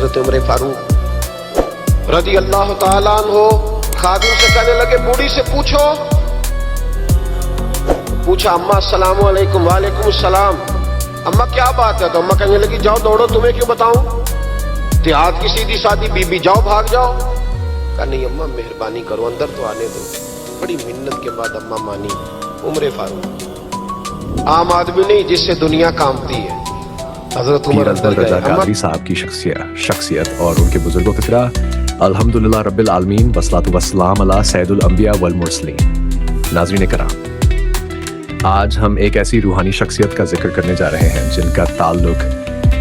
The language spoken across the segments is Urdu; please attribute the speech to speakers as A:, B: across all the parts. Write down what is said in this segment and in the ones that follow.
A: حضرت عمر فاروق رضی اللہ تعالیٰ عنہ خادم سے کہنے لگے بوڑھی سے پوچھا اماں السلام علیکم. وعلیکم السلام. اماں کیا بات ہے؟ تو اماں کہنے لگی جاؤ دوڑو, تمہیں کیوں بتاؤں, دیہات کی سیدھی سادی بی بی, جاؤ بھاگ جاؤ. کہا نہیں اماں مہربانی کرو اندر تو آنے دو. بڑی منت کے بعد اماں مانی. عمر فاروق عام آدمی نہیں جس سے دنیا کامتی ہے. حضرت عمر اندر
B: رضا
A: گئے.
B: قادری صاحب کی شخصیت اور ان کے بزرگوں کی طرح الحمدللہ رب العالمین والصلاۃ والسلام علی سید الانبیاء والمرسلین. ناظرین کرام, آج ہم ایک ایسی روحانی شخصیت کا ذکر کرنے جا رہے ہیں جن کا تعلق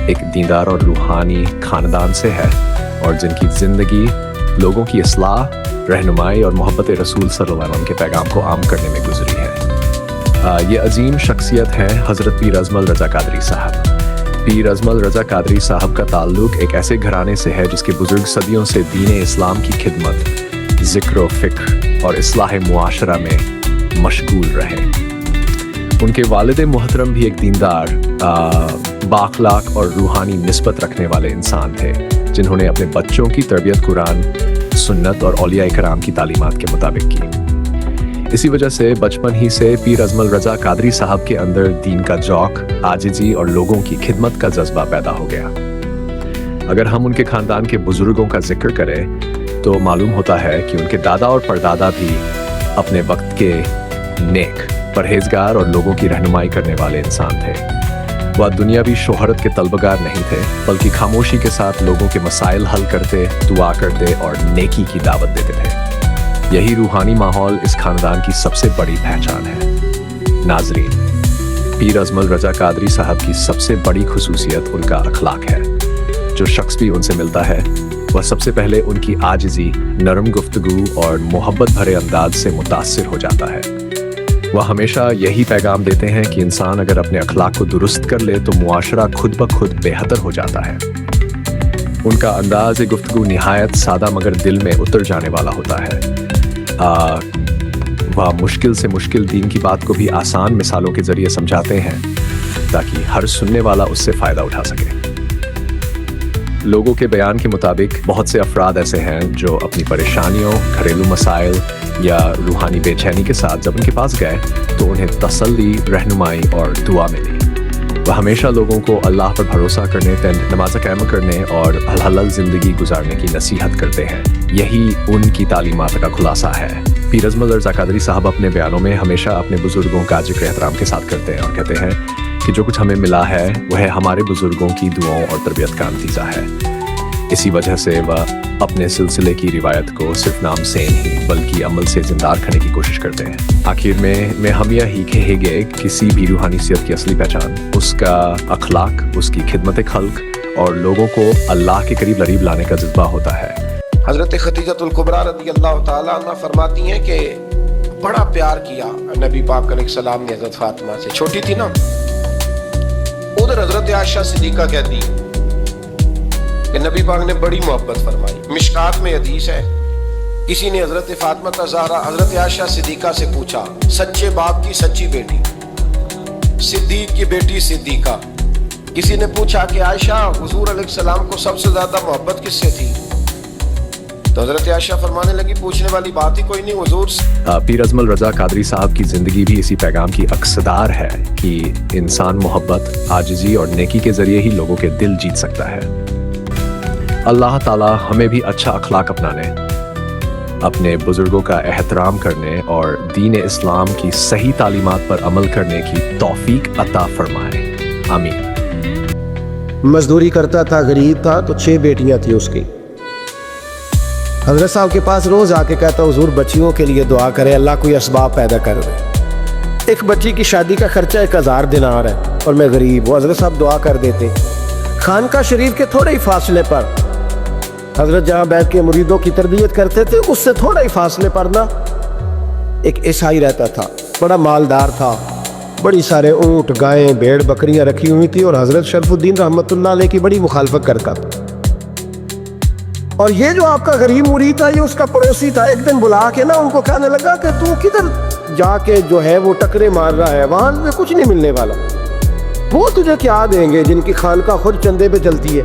B: ایک دیندار اور روحانی خاندان سے ہے اور جن کی زندگی لوگوں کی اصلاح, رہنمائی اور محبت رسول صلی اللہ علیہ وسلم کے پیغام کو عام کرنے میں گزری ہے. یہ عظیم شخصیت ہے حضرت پیر اجمل رضا قادری صاحب. پیر اجمل رضا قادری صاحب کا تعلق ایک ایسے گھرانے سے ہے جس کے بزرگ صدیوں سے دین اسلام کی خدمت, ذکر و فکر اور اصلاح معاشرہ میں مشغول رہے. ان کے والد محترم بھی ایک دیندار, بااخلاق اور روحانی نسبت رکھنے والے انسان تھے جنہوں نے اپنے بچوں کی تربیت قرآن, سنت اور اولیاء کرام کی تعلیمات کے مطابق کی. اسی وجہ سے بچپن ہی سے پیر اجمل رضا قادری صاحب کے اندر دین کا ذوق, عاجزی اور لوگوں کی خدمت کا جذبہ پیدا ہو گیا. اگر ہم ان کے خاندان کے بزرگوں کا ذکر کریں تو معلوم ہوتا ہے کہ ان کے دادا اور پردادا بھی اپنے وقت کے نیک, پرہیزگار اور لوگوں کی رہنمائی کرنے والے انسان تھے. وہ دنیاوی شہرت کے طلبگار نہیں تھے بلکہ خاموشی کے ساتھ لوگوں کے مسائل حل کرتے, دعا کرتے اور نیکی کی دعوت دیتے تھے. یہی روحانی ماحول اس خاندان کی سب سے بڑی پہچان ہے. ناظرین, پیر اجمل رضا قادری صاحب کی سب سے بڑی خصوصیت ان کا اخلاق ہے. جو شخص بھی ان سے ملتا ہے وہ سب سے پہلے ان کی عاجزی, نرم گفتگو اور محبت بھرے انداز سے متاثر ہو جاتا ہے. وہ ہمیشہ یہی پیغام دیتے ہیں کہ انسان اگر اپنے اخلاق کو درست کر لے تو معاشرہ خود بخود بہتر ہو جاتا ہے. ان کا انداز گفتگو نہایت سادہ مگر دل میں اتر جانے والا ہوتا ہے. وہ مشکل سے مشکل دین کی بات کو بھی آسان مثالوں کے ذریعے سمجھاتے ہیں تاکہ ہر سننے والا اس سے فائدہ اٹھا سکے. لوگوں کے بیان کے مطابق بہت سے افراد ایسے ہیں جو اپنی پریشانیوں, گھریلو مسائل یا روحانی بے چینی کے ساتھ جب ان کے پاس گئے تو انہیں تسلی, رہنمائی اور دعا ملی. وہ ہمیشہ لوگوں کو اللہ پر بھروسہ کرنے, نماز قائم کرنے اور حلال زندگی گزارنے کی نصیحت کرتے ہیں. یہی ان کی تعلیمات کا خلاصہ ہے. پیر اجمل رضا قادری صاحب اپنے بیانوں میں ہمیشہ اپنے بزرگوں کا ذکر احترام کے ساتھ کرتے ہیں اور کہتے ہیں کہ جو کچھ ہمیں ملا ہے وہ ہمارے بزرگوں کی دعاؤں اور تربیت کا نتیجہ ہے. اسی وجہ سے وہ اپنے سلسلے کی روایت کو صرف نام سے نہیں بلکہ عمل سے زندہ کرنے کی کوشش کرتے ہیں. آخر میں ہم یہی کہیں گے کسی بھی روحانی صحت کی اصلی پہچان اس کا اخلاق, اس کی خدمت خلق اور لوگوں کو اللہ کے قریب لانے کا جذبہ ہوتا ہے.
A: حضرت خدیجہ الکبریٰ رضی اللہ تعالیٰ عنہ فرماتی ہیں کہ بڑا پیار کیا نبی پاک علیہ السلام نے حضرت فاطمہ سے. چھوٹی تھی نا. ادھر حضرت عائشہ صدیقہ کہتی کہ نبی پاک نے بڑی محبت فرمائی. مشکات میں حدیث ہے, کسی نے حضرت فاطمہ الزہرا حضرت عائشہ صدیقہ سے پوچھا, سچے باپ کی سچی بیٹی, صدیق کی بیٹی صدیقہ. کسی نے پوچھا کہ عائشہ حضور علیہ السلام کو سب سے زیادہ محبت کس سے تھی؟ تو حضرت عائشہ فرمانے لگی پوچھنے والی بات ہی کوئی نہیں حضور.
B: پیر اجمل رضا قادری صاحب کی زندگی بھی اسی پیغام کی عکسدار ہے کہ انسان محبت, عاجزی اور نیکی کے ذریعے ہی لوگوں کے دل جیت سکتا ہے. اللہ تعالیٰ ہمیں بھی اچھا اخلاق اپنانے, اپنے بزرگوں کا احترام کرنے اور دین اسلام کی صحیح تعلیمات پر عمل کرنے کی توفیق عطا فرمائے. آمین.
C: مزدوری کرتا تھا, غریب تھا, تو 6 بیٹیاں تھیں اس کی. حضرت صاحب کے پاس روز آ کے کہتا حضور بچیوں کے لیے دعا کرے, اللہ کوئی اسباب پیدا کر دے. ایک بچی کی شادی کا خرچہ 1000 دینار ہے اور میں غریب. وہ حضرت صاحب دعا کر دیتے. خانقاہ شریف کے تھوڑے ہی فاصلے پر حضرت جہاں بیٹھ کے مریدوں کی تربیت کرتے تھے, اس سے تھوڑا ہی فاصلے پر نا ایک عیسائی رہتا تھا. بڑا مالدار تھا, بڑی سارے اونٹ, گائیں, بھیڑ, بکریاں رکھی ہوئی تھی اور حضرت شرف الدین رحمۃ اللہ علیہ کی بڑی مخالفت کرتا تھا. اور یہ جو آپ کا غریب مرید تھا یہ اس کا پڑوسی تھا. ایک دن بلا کے نا ان کو کہنے لگا کہ تو کدھر جا کے جو ہے وہ ٹکرے مار رہا ہے, وہاں سے کچھ نہیں ملنے والا. وہ تجھے کیا دیں گے جن کی خانقاہ خود چندے پہ چلتی ہے.